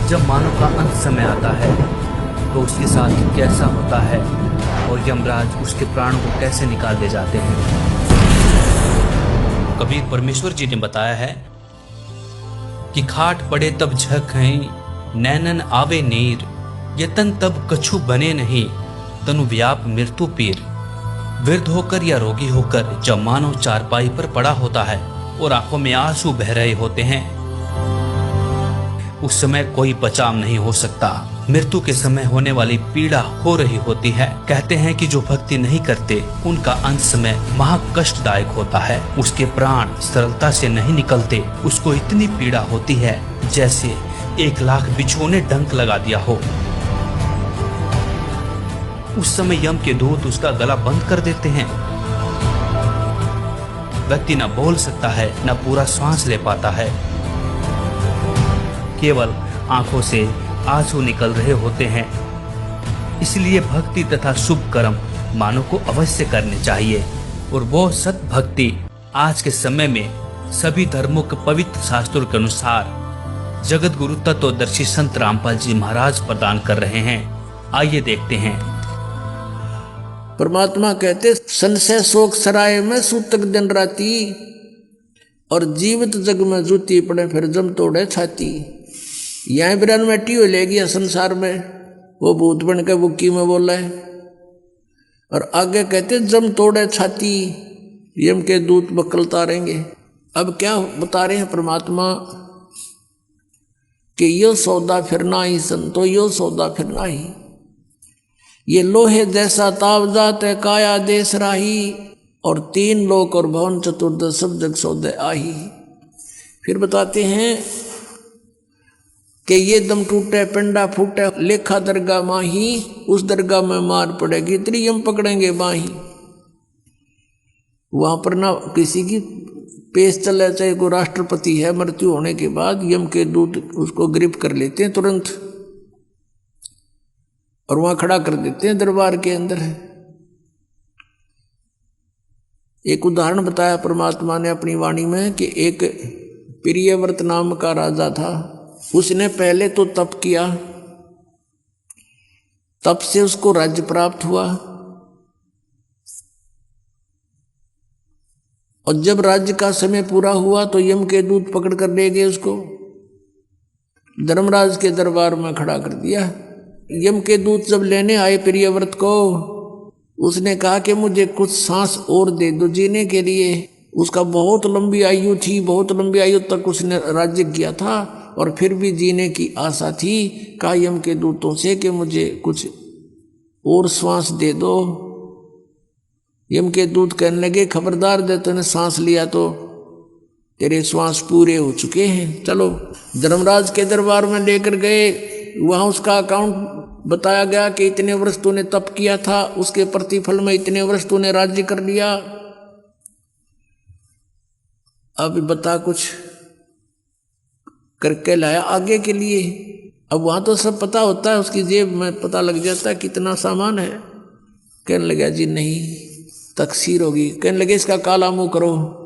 जब मानव का अंत समय आता है तो उसके साथ कैसा होता है और यमराज उसके प्राणों को कैसे निकाल ले जाते हैं। कबीर परमेश्वर जी ने बताया है कि खाट पड़े तब झक हैं, नैनन आवे नीर, ये तन तब कछु बने नहीं, तनु व्याप मृत्यु पीर। वृद्ध होकर या रोगी होकर जब मानव चारपाई पर पड़ा होता है और आंखों में आंसू बह रहे होते हैं, उस समय कोई बचाव नहीं हो सकता। मृत्यु के समय होने वाली पीड़ा हो रही होती है। कहते हैं कि जो भक्ति नहीं करते उनका अंत समय महा कष्टदायक होता है। उसके प्राण सरलता से नहीं निकलते। उसको इतनी पीड़ा होती है जैसे 1,00,000 बिच्छुओं ने डंक लगा दिया हो। उस समय यम के दूत उसका गला बंद कर देते हैं। व्यक्ति न बोल सकता है, न पूरा श्वास ले पाता है। केवल आंखों से आंसू निकल रहे होते हैं। इसलिए भक्ति तथा शुभ कर्म मानव को अवश्य करने चाहिए, और वो सत भक्ति आज के समय में सभी धर्मों के पवित्र शास्त्रों के अनुसार जगत गुरु तत्वदर्शी संत रामपाल जी महाराज प्रदान कर रहे हैं। आइए देखते हैं। परमात्मा कहते संशय शोक सराय में सूतक दिन राती, और जीवित जग में जूती पड़े फिर जम तोड़े छाती। यहाँ बिरान मैटी हो ले गया संसार में, वो भूत बन के बुक्की में बोला है। और आगे कहते जम तोड़े छाती, यम के दूत बकलता रहेंगे। अब क्या बता रहे हैं परमात्मा कि यो सौदा फिरना ही संतो, यो सौदा फिरना ही। ये लोहे जैसा ताव जात है काया देश राही, और 3 लोक और भवन चतुर्दश सब जग सौदे आही। फिर बताते हैं कि ये दम टूटे पिंडा फूटे लेखा दरगाह माही, उस दरगाह में मार पड़ेगी त्रियम पकड़ेंगे बाही। वहां पर ना किसी की पेश चले, चाहे कोई राष्ट्रपति है, मृत्यु होने के बाद यम के दूत उसको गिरफ्त कर लेते हैं तुरंत, और वहां खड़ा कर देते हैं दरबार के अंदर। एक उदाहरण बताया परमात्मा ने अपनी वाणी में कि एक प्रियव्रत नाम का राजा था। उसने पहले तो तप किया, तप से उसको राज्य प्राप्त हुआ, और जब राज्य का समय पूरा हुआ तो यम के दूत पकड़ कर ले गए उसको, धर्मराज के दरबार में खड़ा कर दिया। यम के दूत जब लेने आए प्रियव्रत को, उसने कहा कि मुझे कुछ सांस और दे दो जीने के लिए। उसका बहुत लंबी आयु थी, बहुत लंबी आयु तक उसने राज्य किया था, और फिर भी जीने की आशा थी। कहा यम के दूतों से कि मुझे कुछ और श्वास दे दो। यम के दूत कहने लगे खबरदार, जब तूने सांस लिया तो तेरे श्वास पूरे हो चुके हैं, चलो। धर्मराज के दरबार में लेकर गए। वहां उसका अकाउंट बताया गया कि इतने वर्ष तूने तप किया था, उसके प्रतिफल में इतने वर्ष तूने राज्य कर लिया। अब बता कुछ करके लाया आगे के लिए। अब वहां तो सब पता होता है, उसकी जेब में पता लग जाता है कितना सामान है। कहने लगा जी नहीं, तकसीर होगी। कहने लगे इसका काला मुंह करो।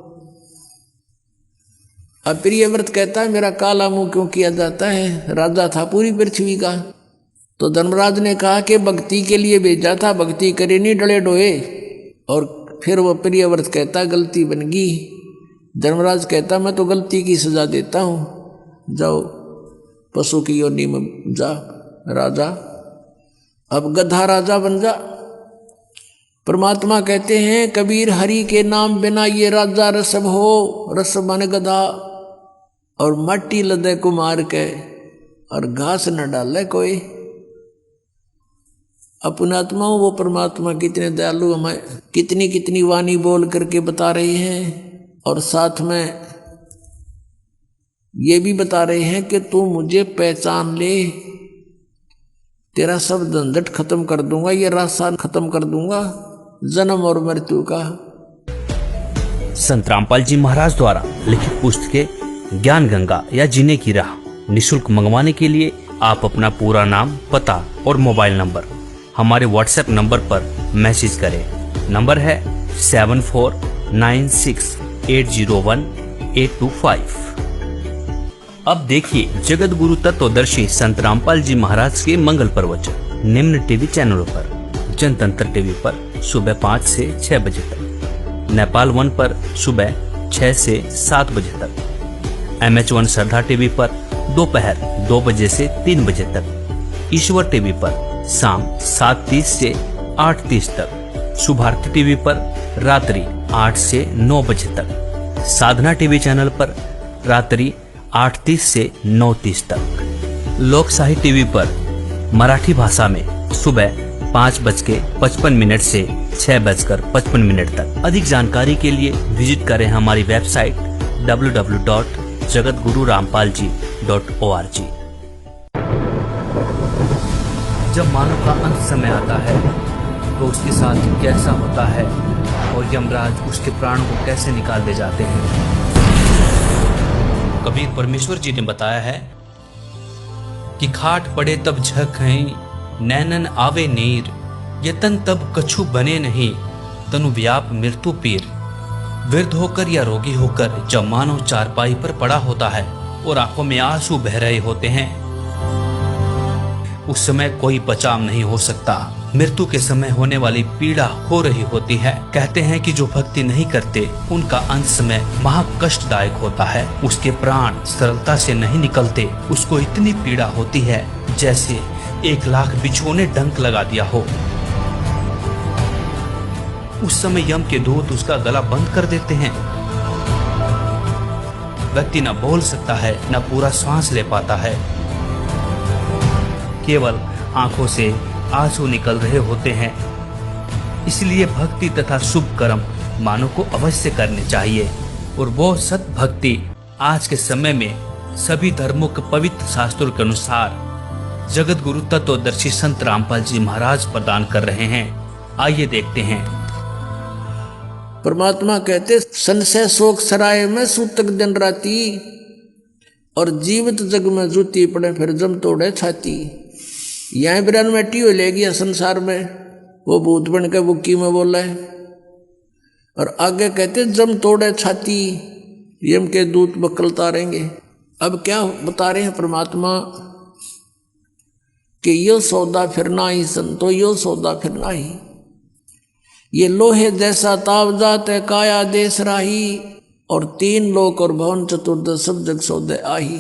अब प्रियव्रत कहता है मेरा काला मुंह क्यों किया जाता है, राजा था पूरी पृथ्वी का। तो धर्मराज ने कहा कि भक्ति के लिए भेजा था, भक्ति करे नहीं डले डोए। और फिर वो प्रियव्रत कहता गलती बन गई। धर्मराज कहता मैं तो गलती की सजा देता हूं, जाओ पशु की योनि में जा राजा, अब गधा राजा बन जा। परमात्मा कहते हैं कबीर हरि के नाम बिना ये राजा रसब हो, रसब माने गधा, और मट्टी लदे को मार के और घास न डाले कोई। अपनात्मा वो परमात्मा कितने दयालु हमें कितनी कितनी वाणी बोल करके बता रहे हैं, और साथ में ये भी बता रहे हैं कि तू मुझे पहचान ले, तेरा सब झंझट खत्म कर दूंगा, ये रास्ता खत्म कर दूंगा जन्म और मृत्यु का। संत रामपाल जी महाराज द्वारा लिखित पुस्तकें ज्ञान गंगा या जीने की राह निःशुल्क मंगवाने के लिए आप अपना पूरा नाम, पता और मोबाइल नंबर हमारे व्हाट्सएप नंबर पर मैसेज करें। नंबर है 7496801825। अब देखिए जगत गुरु तत्वदर्शी संत रामपाल जी महाराज के मंगल प्रवचन निम्न टीवी चैनलों पर: जनतंत्र टीवी पर सुबह 5 से 6 बजे तक, नेपाल 1 पर सुबह 6 से 7 बजे तक, MH1 श्रद्धा टीवी पर दोपहर 2 बजे से 3 बजे तक, ईश्वर टीवी पर शाम 7:30 से 8:30 तक, शुभारती टीवी पर रात्रि 8 से 9 बजे तक, साधना टीवी चैनल पर रात्रि 8:30 से 9:30 तक, लोकशाही टीवी पर मराठी भाषा में सुबह 5:55 से 6:55 तक। अधिक जानकारी के लिए विजिट करें हमारी वेबसाइट www.jagatgururampalji.org। जब मानव का अंत समय आता है तो उसके साथ कैसा होता है और यमराज उसके प्राणों को कैसे निकाल दे जाते हैं। कबीर परमेश्वर जी ने बताया है कि खाट पड़े तब झक हैं, नैनन आवे नीर, यतन तब कछु बने नहीं, तनु व्याप मृत्यु पीर। वृद्ध होकर या रोगी होकर जब मानव चारपाई पर पड़ा होता है और आंखों में आंसू बह रहे होते हैं, उस समय कोई बचाव नहीं हो सकता। मृत्यु के समय होने वाली पीड़ा हो रही होती है। कहते हैं कि जो भक्ति नहीं करते उनका अंत समय महा कष्टदायक होता है। उसके प्राण सरलता से नहीं निकलते। उसको इतनी पीड़ा होती है जैसे 1,00,000 बिच्छुओं ने डंक लगा दिया हो। उस समय यम के दूत उसका गला बंद कर देते हैं। व्यक्ति न बोल सकता है, न पूरा सांस ले पाता है। केवल आंखों से आंसू निकल रहे होते हैं। इसलिए भक्ति तथा शुभ कर्म मानव को अवश्य करने चाहिए। और वो सत भक्ति आज के समय में सभी धर्मों के पवित्र शास्त्रों के अनुसार जगत गुरु तत्वदर्शी संत रामपाल जी महाराज प्रदान कर रहे हैं। आइए देखते हैं। परमात्मा कहते संशय शोक सराय में सूतक दिन राती, और जीवित जग में जूती पड़े फिर जम तोड़े छाती। यहाँ बिरान मैटी हो ले गया संसार में, वो भूत बन के बुक्की में बोला है। और आगे कहते जम तोड़े छाती, यम के दूत बकलता रहेंगे। अब क्या बता रहे हैं परमात्मा कि यो सौदा फिरना ही संतो, यो सौदा फिरना ही। ये लोहे जैसा ताव जात है काया देश राही, और 3 लोक और भवन चतुर्दश सब जग सौदे आही।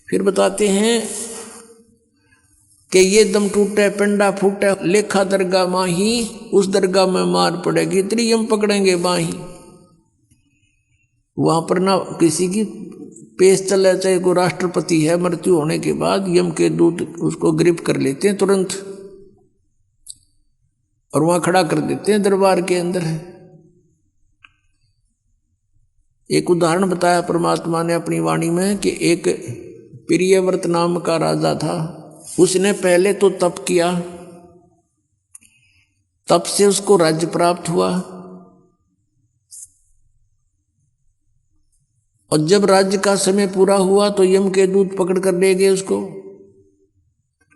फिर बताते हैं कि ये दम टूटे पिंडा फूटे लेखा दरगाह माही, उस दरगाह में मार पड़ेगी त्रियम पकड़ेंगे बाही। वहां पर ना किसी की पेश चले, चाहे कोई राष्ट्रपति है, मृत्यु होने के बाद यम के दूत उसको गिरफ्त कर लेते हैं तुरंत, और वहां खड़ा कर देते हैं दरबार के अंदर। एक उदाहरण बताया परमात्मा ने अपनी वाणी में कि एक प्रियव्रत नाम का राजा था। उसने पहले तो तप किया, तप से उसको राज्य प्राप्त हुआ, और जब राज्य का समय पूरा हुआ तो यम के दूत पकड़ कर ले गए उसको,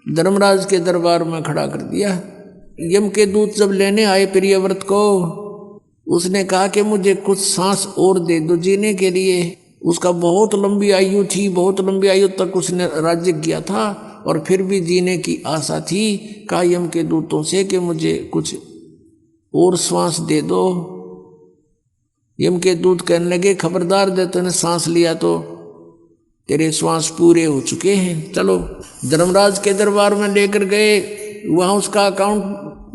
धर्मराज के दरबार में खड़ा कर दिया। यम के दूत जब लेने आए प्रियव्रत को, उसने कहा कि मुझे कुछ सांस और दे दो जीने के लिए। उसका बहुत लंबी आयु थी, बहुत लंबी आयु तक उसने राज्य किया था, और फिर भी जीने की आशा थी। कहा यम के दूतों से कि मुझे कुछ और श्वास दे दो। यम के दूत कहने लगे खबरदार, दे तूने सांस लिया तो तेरे श्वास पूरे हो चुके हैं। चलो धर्मराज के दरबार में लेकर गए। वहां उसका अकाउंट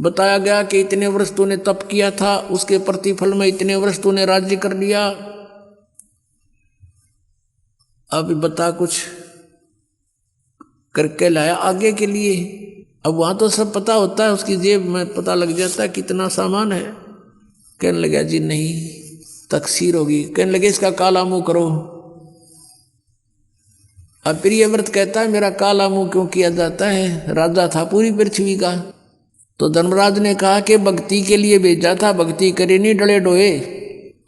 बताया गया कि इतने वर्ष तूने तप किया था, उसके प्रतिफल में इतने वर्ष तूने राज्य कर लिया। अब बता कुछ करके लाया आगे के लिए। अब वहां तो सब पता होता है, उसकी जेब में पता लग जाता है कितना सामान है। कहने लगा जी नहीं, तकसीर होगी। कहने लगे इसका काला मुंह करो। अब प्रियव्रत कहता है मेरा काला मुंह क्यों किया जाता है, राजा था पूरी पृथ्वी का। तो धर्मराज ने कहा कि भक्ति के लिए भेजा था, भक्ति करे नहीं डले डोए।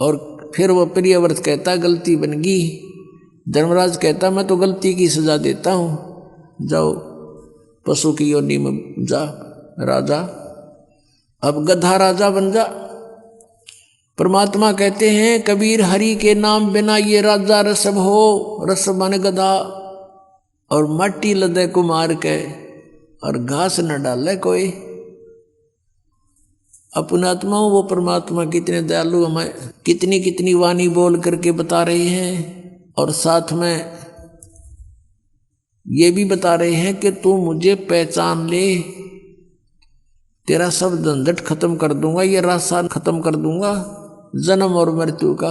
और फिर वो प्रियव्रत कहता गलती बन गई। धर्मराज कहता मैं तो गलती की सजा देता हूं, जाओ पशु की योनि में जा राजा, अब गधा राजा बन जा। परमात्मा कहते हैं कबीर हरि के नाम बिना ये राजा रसब हो, रसब माने गधा, और मट्टी लदे कुमार के और घास न डाले कोई। अपनात्मा वो परमात्मा कितने दयालु हमें कितनी कितनी वाणी बोल करके बता रहे हैं, और साथ में ये भी बता रहे हैं कि तू मुझे पहचान ले, तेरा सब झंझट खत्म कर दूंगा, ये रास्ता खत्म कर दूंगा जन्म और मृत्यु का।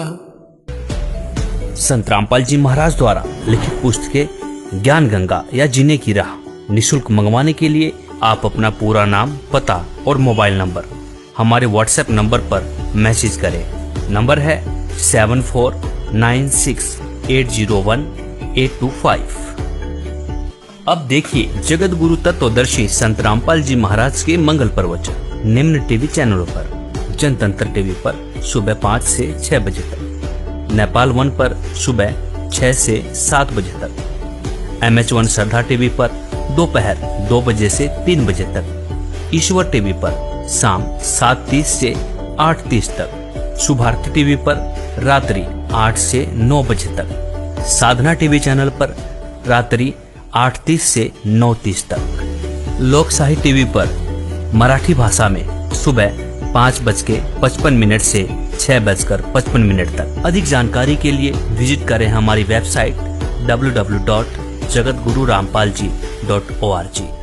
संत रामपाल जी महाराज द्वारा लिखित पुस्तकें ज्ञान गंगा या जीने की राह निःशुल्क मंगवाने के लिए आप अपना पूरा नाम, पता और मोबाइल नंबर हमारे व्हाट्सएप नंबर पर मैसेज करें। नंबर है 7496801825। अब देखिए जगत गुरु तत्वदर्शी संत रामपाल जी महाराज के मंगल प्रवचन निम्न टीवी चैनलों पर। जनतंत्र टीवी पर सुबह 5 से 6 बजे तक, नेपाल 1 पर सुबह 6 से 7 बजे तक, MH1 श्रद्धा टीवी पर दोपहर 2 बजे से 3 बजे तक, ईश्वर टीवी पर शाम 7:30 से 8:30 तक, शुभारती टीवी पर रात्रि 8 से 9 बजे तक, साधना टीवी चैनल पर रात्रि 8:30 से 9:30 तक, लोक साहित्य टीवी पर मराठी भाषा में सुबह 5:55 से 6:55 तक। अधिक जानकारी के लिए विजिट करें हमारी वेबसाइट www.jagatgururampalji.org।